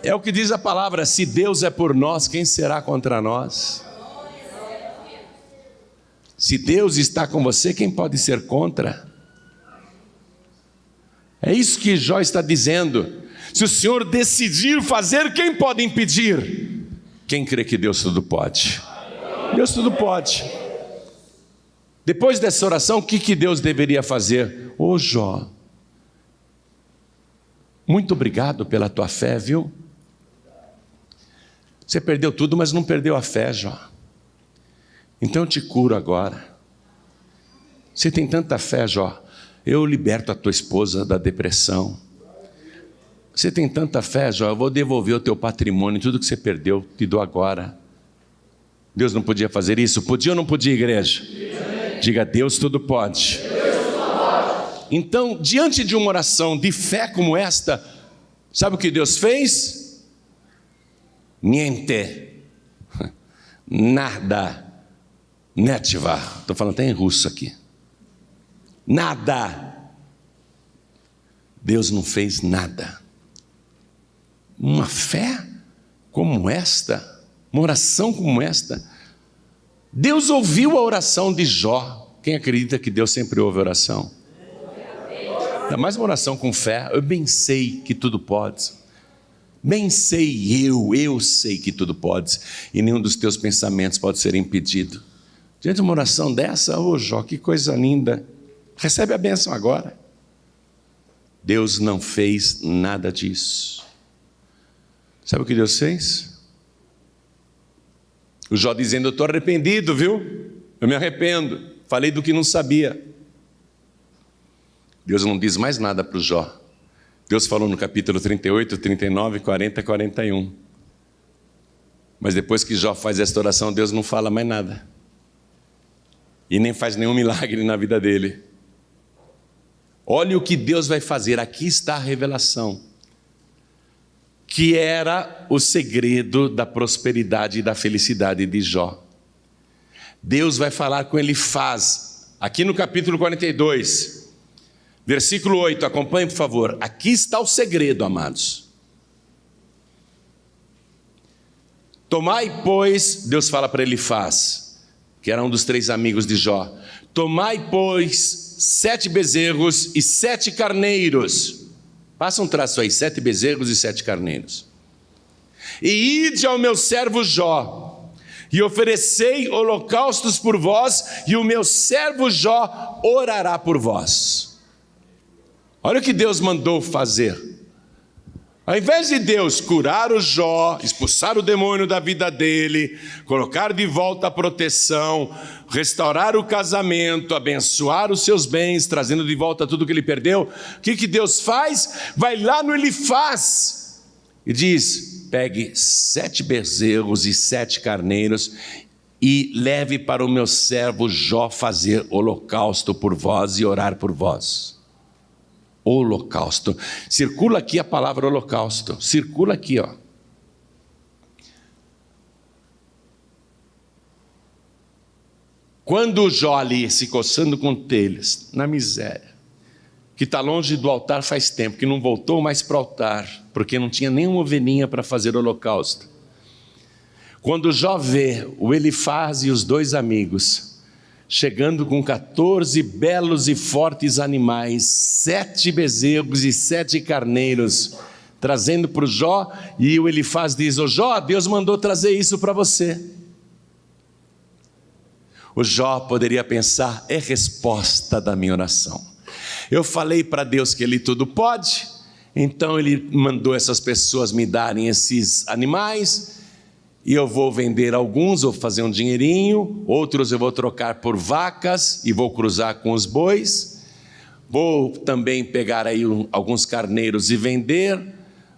Speaker 1: É o que diz a palavra: se Deus é por nós, quem será contra nós? Se Deus está com você, quem pode ser contra? É isso que Jó está dizendo. Se o Senhor decidir fazer, quem pode impedir? Quem crê que Deus tudo pode? Deus tudo pode. Depois dessa oração, o que Deus deveria fazer? Ô Jó, muito obrigado pela tua fé, viu? Você perdeu tudo, mas não perdeu a fé, Jó. Então eu te curo agora. Você tem tanta fé, Jó. Eu liberto a tua esposa da depressão. Você tem tanta fé, Jó, eu vou devolver o teu patrimônio, tudo que você perdeu, te dou agora. Deus não podia fazer isso? Podia ou não podia, igreja? Diga: Deus tudo pode. Então, diante de uma oração de fé como esta, sabe o que Deus fez? Niente, nada, netiva. Estou falando até em russo aqui. Nada. Deus não fez nada. Uma fé como esta, uma oração como esta. Deus ouviu a oração de Jó. Quem acredita que Deus sempre ouve a oração? Ainda mais uma oração com fé. Eu bem sei que tudo pode. Bem sei, eu sei que tudo pode. E nenhum dos teus pensamentos pode ser impedido. Diante de uma oração dessa, Jó, que coisa linda. Recebe a bênção agora. Deus não fez nada disso. Sabe o que Deus fez? O Jó dizendo, eu estou arrependido, viu? Eu me arrependo. Falei do que não sabia. Deus não diz mais nada para o Jó. Deus falou no capítulo 38, 39, 40, 41. Mas depois que Jó faz esta oração, Deus não fala mais nada. E nem faz nenhum milagre na vida dele. Olha o que Deus vai fazer. Aqui está a revelação. Que era o segredo da prosperidade e da felicidade de Jó. Deus vai falar com Elifaz. Aqui no capítulo 42. Versículo 8, acompanhe por favor. Aqui está o segredo, amados. Tomai, pois, Deus fala para Elifaz, que era um dos 3 amigos de Jó. Tomai, pois, 7 bezerros e 7 carneiros. Passa um traço aí, 7 bezerros e 7 carneiros. E ide ao meu servo Jó, e oferecei holocaustos por vós, e o meu servo Jó orará por vós. Olha o que Deus mandou fazer. Ao invés de Deus curar o Jó, expulsar o demônio da vida dele, colocar de volta a proteção, restaurar o casamento, abençoar os seus bens, trazendo de volta tudo que ele perdeu, o que Deus faz? Vai lá no Elifaz e diz, pegue 7 bezerros e 7 carneiros e leve para o meu servo Jó fazer holocausto por vós e orar por vós. Holocausto. Circula aqui a palavra holocausto. Circula aqui, ó. Quando o Jó ali se coçando com telhas, na miséria, que está longe do altar faz tempo, que não voltou mais para o altar, porque não tinha nenhuma ovelhinha para fazer holocausto. Quando Jó vê o Elifaz e os 2 amigos chegando com 14 belos e fortes animais, 7 bezerros e 7 carneiros, trazendo para o Jó, e o Elifaz diz, ô Jó, Deus mandou trazer isso para você. O Jó poderia pensar, é resposta da minha oração. Eu falei para Deus que Ele tudo pode, então Ele mandou essas pessoas me darem esses animais, e eu vou vender alguns, vou fazer um dinheirinho, outros eu vou trocar por vacas e vou cruzar com os bois, vou também pegar aí alguns carneiros e vender,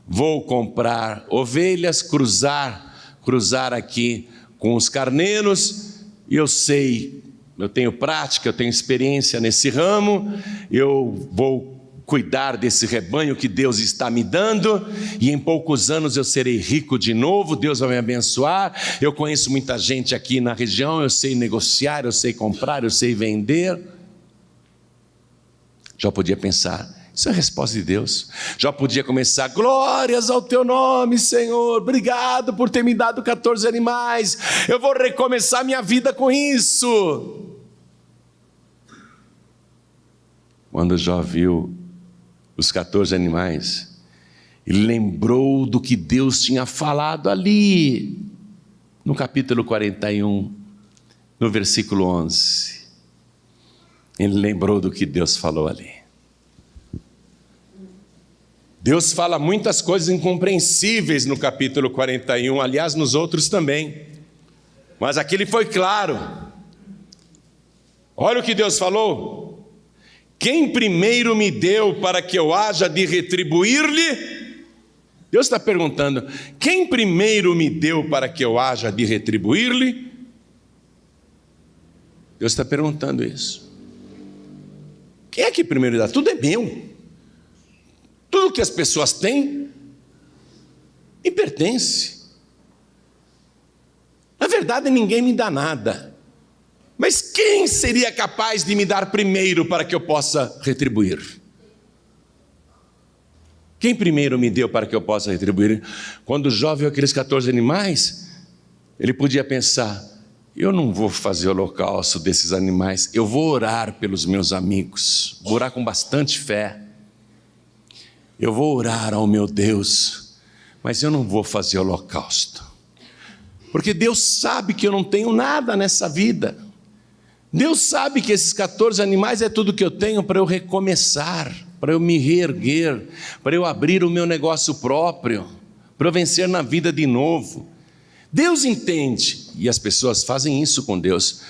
Speaker 1: vou comprar ovelhas, cruzar aqui com os carneiros, e eu sei, eu tenho prática, eu tenho experiência nesse ramo, eu vou cuidar desse rebanho que Deus está me dando, e em poucos anos eu serei rico de novo, Deus vai me abençoar, eu conheço muita gente aqui na região, eu sei negociar, eu sei comprar, eu sei vender. Já podia pensar, isso é a resposta de Deus. Já podia começar, glórias ao teu nome, Senhor, obrigado por ter me dado 14 animais, eu vou recomeçar minha vida com isso. Quando Jó viu os 14 animais, ele lembrou do que Deus tinha falado ali, no capítulo 41, no versículo 11. Ele lembrou do que Deus falou ali. Deus fala muitas coisas incompreensíveis no capítulo 41, aliás, nos outros também. Mas aqui ele foi claro. Olha o que Deus falou. Quem primeiro me deu para que eu haja de retribuir-lhe? Deus está perguntando, quem primeiro me deu para que eu haja de retribuir-lhe? Deus está perguntando isso. Quem é que primeiro dá? Tudo é meu. Tudo que as pessoas têm me pertence. Na verdade, ninguém me dá nada. Mas quem seria capaz de me dar primeiro para que eu possa retribuir? Quem primeiro me deu para que eu possa retribuir? Quando o Jó viu aqueles 14 animais, ele podia pensar: eu não vou fazer holocausto desses animais, eu vou orar pelos meus amigos, vou orar com bastante fé, eu vou orar ao meu Deus, mas eu não vou fazer holocausto, porque Deus sabe que eu não tenho nada nessa vida. Deus sabe que esses 14 animais é tudo que eu tenho para eu recomeçar, para eu me reerguer, para eu abrir o meu negócio próprio, para eu vencer na vida de novo. Deus entende, e as pessoas fazem isso com Deus.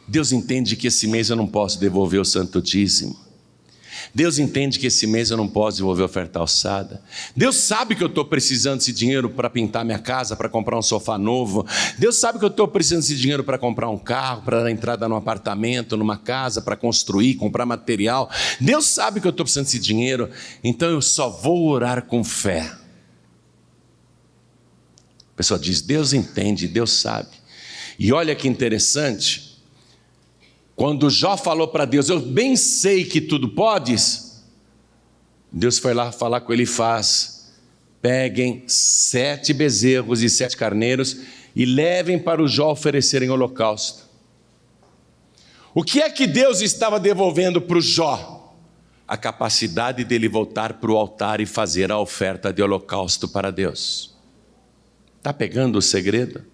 Speaker 1: Deus entende que esse mês eu não posso devolver o santo dízimo. Deus entende que esse mês eu não posso devolver a oferta alçada. Deus sabe que eu estou precisando desse dinheiro para pintar minha casa, para comprar um sofá novo. Deus sabe que eu estou precisando desse dinheiro para comprar um carro, para dar entrada num apartamento, numa casa, para construir, comprar material. Deus sabe que eu estou precisando desse dinheiro, então eu só vou orar com fé. A pessoa diz: Deus entende, Deus sabe. E olha que interessante. Quando Jó falou para Deus: eu bem sei que tudo podes, Deus foi lá falar com ele e faz: peguem 7 bezerros e 7 carneiros e levem para o Jó oferecerem holocausto. O que é que Deus estava devolvendo para o Jó? A capacidade dele voltar para o altar e fazer a oferta de holocausto para Deus. Está pegando o segredo?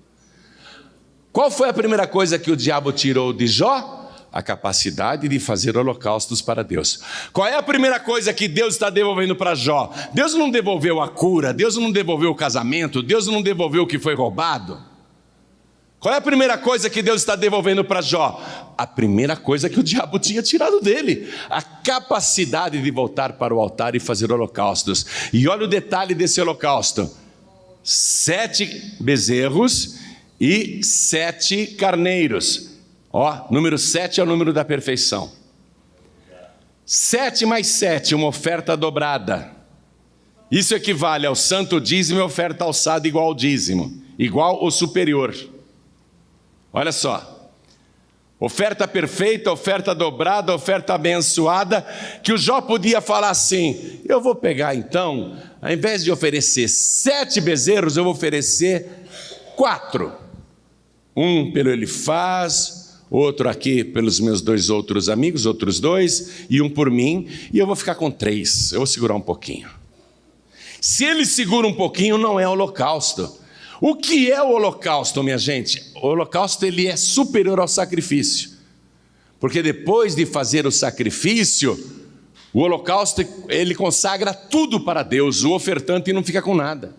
Speaker 1: Qual foi a primeira coisa que o diabo tirou de Jó? A capacidade de fazer holocaustos para Deus. Qual é a primeira coisa que Deus está devolvendo para Jó? Deus não devolveu a cura, Deus não devolveu o casamento, Deus não devolveu o que foi roubado. Qual é a primeira coisa que Deus está devolvendo para Jó? A primeira coisa que o diabo tinha tirado dele, a capacidade de voltar para o altar e fazer holocaustos. E olha o detalhe desse holocausto: 7 bezerros e 7 carneiros. Ó, número 7 é o número da perfeição. 7 mais 7, uma oferta dobrada. Isso equivale ao santo dízimo e oferta alçada igual ao dízimo, igual ou superior. Olha só, oferta perfeita, oferta dobrada, oferta abençoada, que o Jó podia falar assim: eu vou pegar então, ao invés de oferecer 7 bezerros, eu vou oferecer 4. Um pelo Elifaz, outro aqui pelos meus 2 outros amigos, outros 2, e um por mim, e eu vou ficar com 3, eu vou segurar um pouquinho. Se ele segura um pouquinho, não é holocausto. O que é o holocausto, minha gente? O holocausto, ele é superior ao sacrifício, porque depois de fazer o sacrifício, o holocausto, ele consagra tudo para Deus, o ofertante não fica com nada.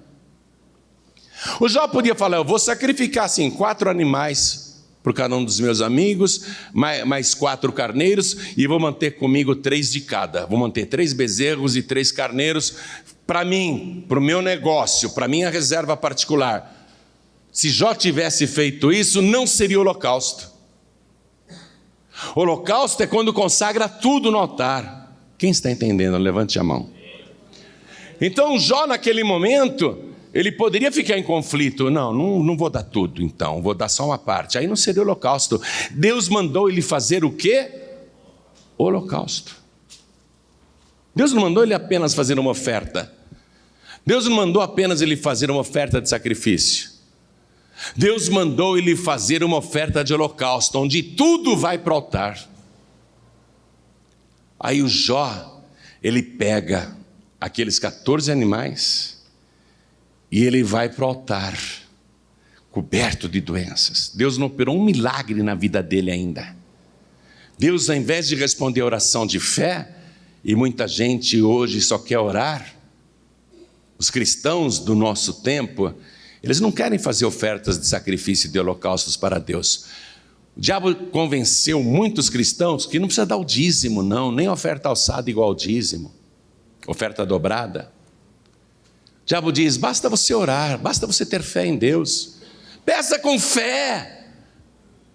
Speaker 1: O Jó podia falar: eu vou sacrificar assim 4 animais por cada um dos meus amigos, mais 4 carneiros, e vou manter comigo 3 de cada. Vou manter 3 bezerros e 3 carneiros para mim, para o meu negócio, para minha reserva particular. Se Jó tivesse feito isso, não seria holocausto. Holocausto é quando consagra tudo no altar. Quem está entendendo? Levante a mão. Então Jó, naquele momento, ele poderia ficar em conflito: não vou dar tudo, então, vou dar só uma parte. Aí não seria holocausto. Deus mandou ele fazer o quê? Holocausto. Deus não mandou ele apenas fazer uma oferta. Deus não mandou apenas ele fazer uma oferta de sacrifício. Deus mandou ele fazer uma oferta de holocausto, onde tudo vai para o altar. Aí o Jó, ele pega aqueles 14 animais e ele vai para o altar, coberto de doenças. Deus não operou um milagre na vida dele ainda. Deus, ao invés de responder a oração de fé, e muita gente hoje só quer orar, os cristãos do nosso tempo, eles não querem fazer ofertas de sacrifício e de holocaustos para Deus. O diabo convenceu muitos cristãos que não precisa dar o dízimo, não, nem oferta alçada igual ao dízimo, oferta dobrada. O diabo diz: basta você orar, basta você ter fé em Deus, peça com fé,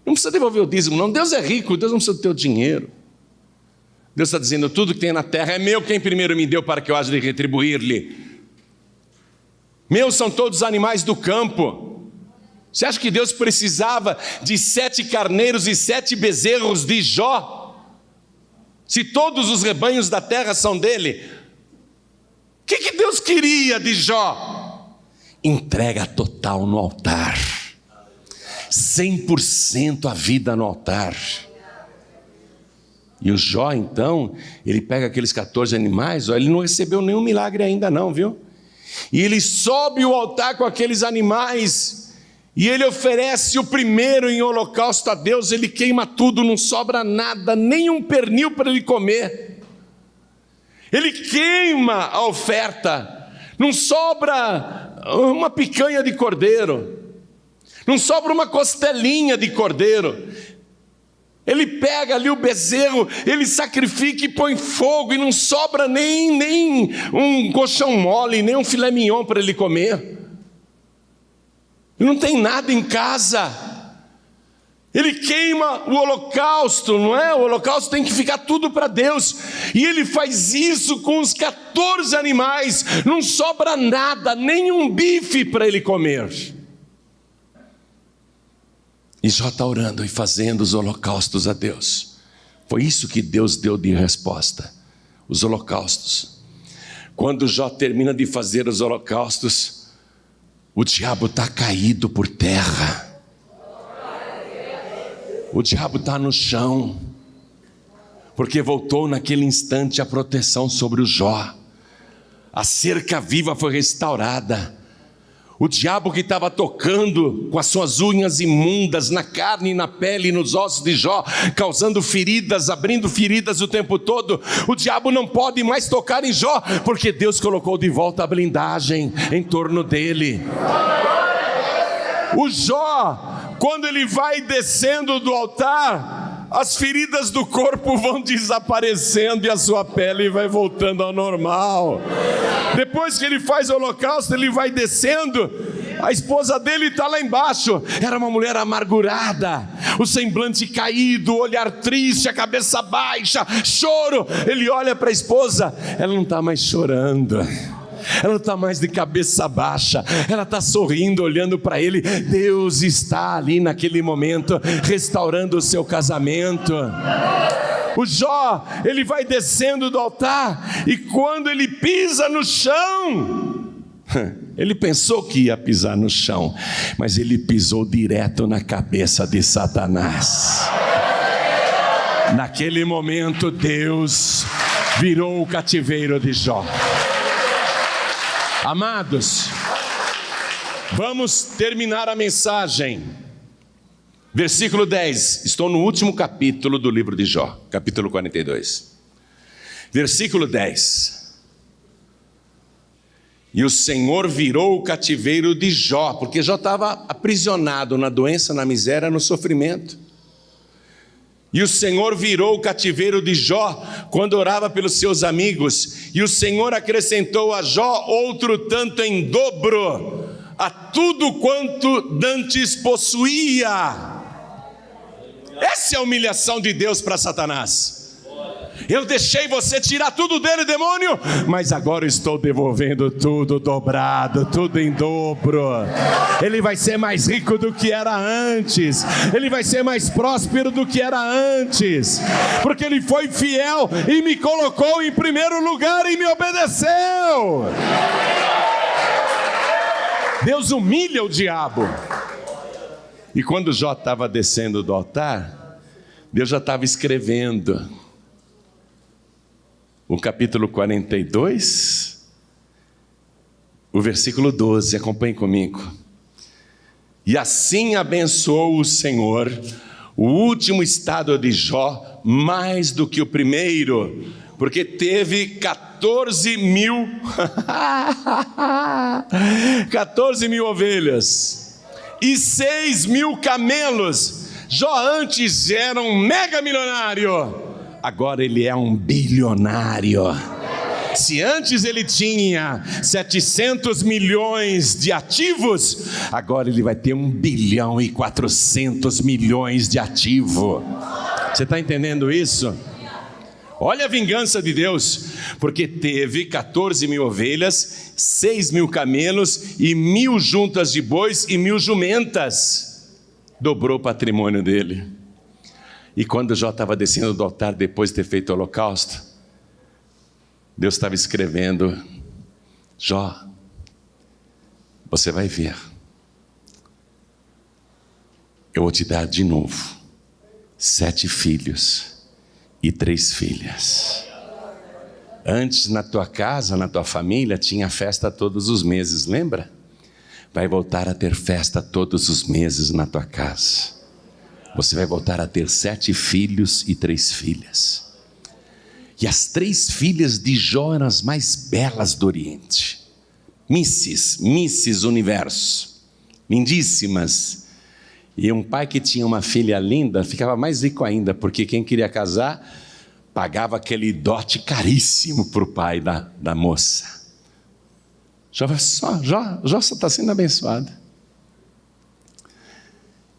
Speaker 1: não precisa devolver o dízimo não, Deus é rico, Deus não precisa do teu dinheiro. Deus está dizendo: tudo que tem na terra é meu, quem primeiro me deu para que eu haja de retribuir-lhe. Meus são todos os animais do campo. Você acha que Deus precisava de 7 carneiros e 7 bezerros de Jó? Se todos os rebanhos da terra são dele, que Deus queria de Jó? Entrega total no altar, 100% a vida no altar. E o Jó então, ele pega aqueles 14 animais, ele não recebeu nenhum milagre ainda não, viu? E ele sobe o altar com aqueles animais, e ele oferece o primeiro em holocausto a Deus, ele queima tudo, não sobra nada, nem um pernil para ele comer. Ele queima a oferta, não sobra uma picanha de cordeiro, não sobra uma costelinha de cordeiro. Ele pega ali o bezerro, ele sacrifica e põe fogo, e não sobra nem um colchão mole, nem um filé mignon para ele comer. Ele não tem nada em casa. Ele queima o holocausto, não é? O holocausto tem que ficar tudo para Deus. E ele faz isso com os 14 animais, não sobra nada, nem um bife para ele comer. E Jó está orando e fazendo os holocaustos a Deus. Foi isso que Deus deu de resposta, os holocaustos. Quando Jó termina de fazer os holocaustos, o diabo está caído por terra. O diabo está no chão, porque voltou naquele instante a proteção sobre o Jó. A cerca viva foi restaurada. O diabo que estava tocando com as suas unhas imundas na carne, na pele e nos ossos de Jó, causando feridas, abrindo feridas o tempo todo, o diabo não pode mais tocar em Jó, porque Deus colocou de volta a blindagem em torno dele. O Jó, quando ele vai descendo do altar, as feridas do corpo vão desaparecendo e a sua pele vai voltando ao normal. Depois que ele faz o holocausto, ele vai descendo, a esposa dele está lá embaixo. Era uma mulher amargurada, o semblante caído, o olhar triste, a cabeça baixa, choro. Ele olha para a esposa, ela não está mais chorando, ela não está mais de cabeça baixa, ela está sorrindo, olhando para ele. Deus está ali naquele momento, restaurando o seu casamento. O Jó, ele vai descendo do altar, e quando ele pisa no chão, ele pensou que ia pisar no chão, mas ele pisou direto na cabeça de Satanás. Naquele momento, Deus virou o cativeiro de Jó. Amados, vamos terminar a mensagem. Versículo 10, estou no último capítulo do livro de Jó, capítulo 42. Versículo 10. E o Senhor virou o cativeiro de Jó, porque Jó estava aprisionado na doença, na miséria, no sofrimento. E o Senhor virou o cativeiro de Jó quando orava pelos seus amigos. E o Senhor acrescentou a Jó outro tanto em dobro a tudo quanto dantes possuía. Essa é a humilhação de Deus para Satanás. Eu deixei você tirar tudo dele, demônio, mas agora estou devolvendo tudo dobrado, tudo em dobro. Ele vai ser mais rico do que era antes, ele vai ser mais próspero do que era antes, porque ele foi fiel e me colocou em primeiro lugar e me obedeceu. Deus humilha o diabo. E quando Jó estava descendo do altar, Deus já estava escrevendo o capítulo 42, o versículo 12, acompanhe comigo. E assim abençoou o Senhor o último estado de Jó mais do que o primeiro, porque teve 14 mil ovelhas e 6 mil camelos. Jó antes era um mega milionário, agora ele é um bilionário. Se antes ele tinha 700 milhões de ativos, agora ele vai ter 1 bilhão e 400 milhões de ativo. Você está entendendo isso? Olha a vingança de Deus, porque teve 14 mil ovelhas, 6 mil camelos e 1.000 juntas de bois e 1.000 jumentas. Dobrou o patrimônio dele. E quando Jó estava descendo do altar depois de ter feito o holocausto, Deus estava escrevendo Jó, você vai ver. Eu vou te dar de novo 7 filhos e 3 filhas. Antes, na tua casa, na tua família, tinha festa todos os meses, lembra? Vai voltar a ter festa todos os meses na tua casa. Você vai voltar a ter 7 filhos e 3 filhas. E as 3 filhas de Jó eram as mais belas do Oriente. Misses Universo, lindíssimas. E um pai que tinha uma filha linda ficava mais rico ainda, porque quem queria casar pagava aquele dote caríssimo para o pai da moça. Jó só está sendo abençoado.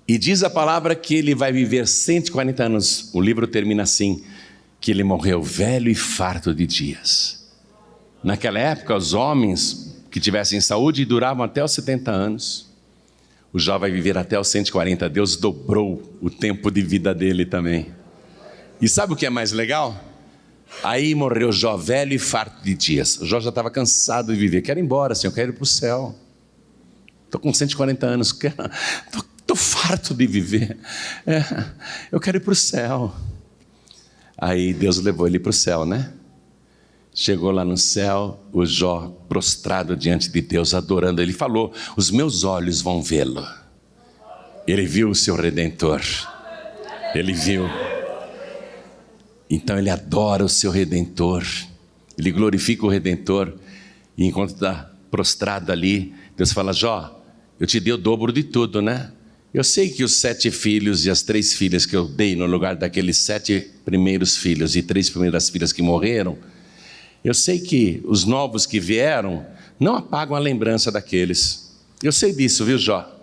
Speaker 1: E diz a palavra que ele vai viver 140 anos. O livro termina assim, que ele morreu velho e farto de dias. Naquela época, os homens que tivessem saúde duravam até os 70 anos. O Jó vai viver até os 140. Deus dobrou o tempo de vida dele também. E sabe o que é mais legal? Aí morreu Jó velho e farto de dias. Jó já estava cansado de viver. Quero ir embora, Senhor, quero ir para o céu. Estou com 140 anos, estou farto de viver. Eu quero ir para o céu. Aí Deus levou ele para o céu, né? Chegou lá no céu, o Jó prostrado diante de Deus, adorando. Ele falou: os meus olhos vão vê-lo. Ele viu o seu Redentor. Ele viu. Então ele adora o seu Redentor. Ele glorifica o Redentor. E enquanto está prostrado ali, Deus fala: Jó, eu te dei o dobro de tudo, né? Eu sei que os 7 filhos e as 3 filhas que eu dei no lugar daqueles 7 primeiros filhos e 3 primeiras filhas que morreram, eu sei que os novos que vieram não apagam a lembrança daqueles. Eu sei disso, viu, Jó?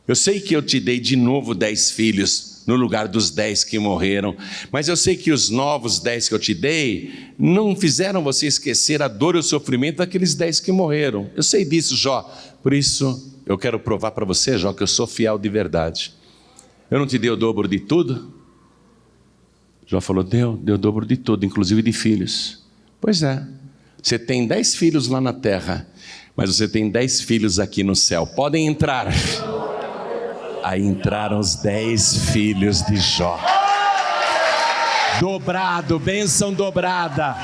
Speaker 1: Eu sei que eu te dei de novo 10 filhos no lugar dos 10 que morreram, mas eu sei que os novos 10 que eu te dei não fizeram você esquecer a dor e o sofrimento daqueles 10 que morreram. Eu sei disso, Jó. Por isso eu quero provar para você, Jó, que eu sou fiel de verdade. Eu não te dei o dobro de tudo? Jó falou: deu o dobro de tudo, inclusive de filhos. Pois é, você tem 10 filhos lá na terra, mas você tem 10 filhos aqui no céu. Podem entrar. Aí entraram os 10 filhos de Jó. Dobrado, bênção dobrada.